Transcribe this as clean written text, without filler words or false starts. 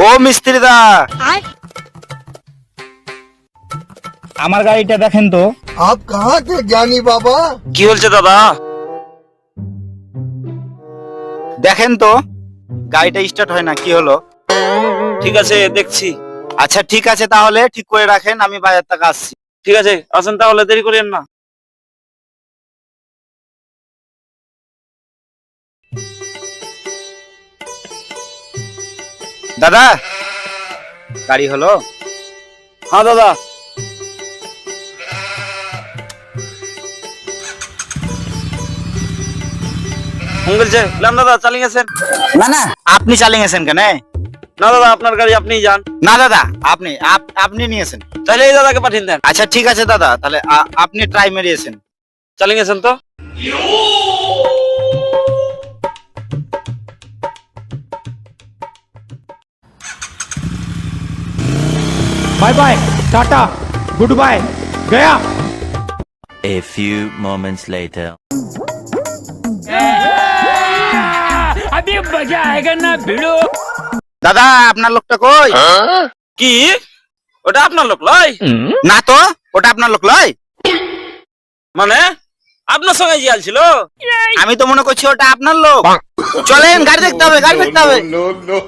ও মিস্ত্রি দা, আমার গাড়িটা দেখেন তো। आप कहाँ थे ज्ञानी बाबा? কি হয়েছে দাদা? দেখেন তো গাড়িটা স্টার্ট হয় না, কি হলো? ঠিক আছে, দেখছি। আচ্ছা ঠিক আছে, তাহলে ঠিক করে রাখেন, আমি বাজার থেকে আসছি। ঠিক আছে, আসেন তাহলে, দেরি করেন না। দাদা গাড়ি হলো? হ্যাঁ দাদা। বলছে দাদা চালিয়ে গেছেন? না না, আপনি চালিয়ে গেছেন কেন? না দাদা, আপনার গাড়ি আপনিই যান। না দাদা, আপনি নিয়েছেন। তাহলে এই দাদাকে পাঠিয়ে দেন। আচ্ছা ঠিক আছে দাদা, তাহলে আপনি ট্রাই মেরিয়েছেন। চালিয়ে গেছেন তো? Bye bye, tata, goodbye, गया। A few moments later. अभी मजा आएगा ना भिड़ो। দাদা আপনার লোকটা কই? কি ওটা আপনার লোক লয়? না তো, ওটা আপনার লোক লয়। মানে আপনার সঙ্গে জিয়াল ছিল? আমি তো মনে করছি ওটা আপনার লোক। চলেন, গাড়ি দেখতে হবে, গাড়ি দেখতে হবে। No, no.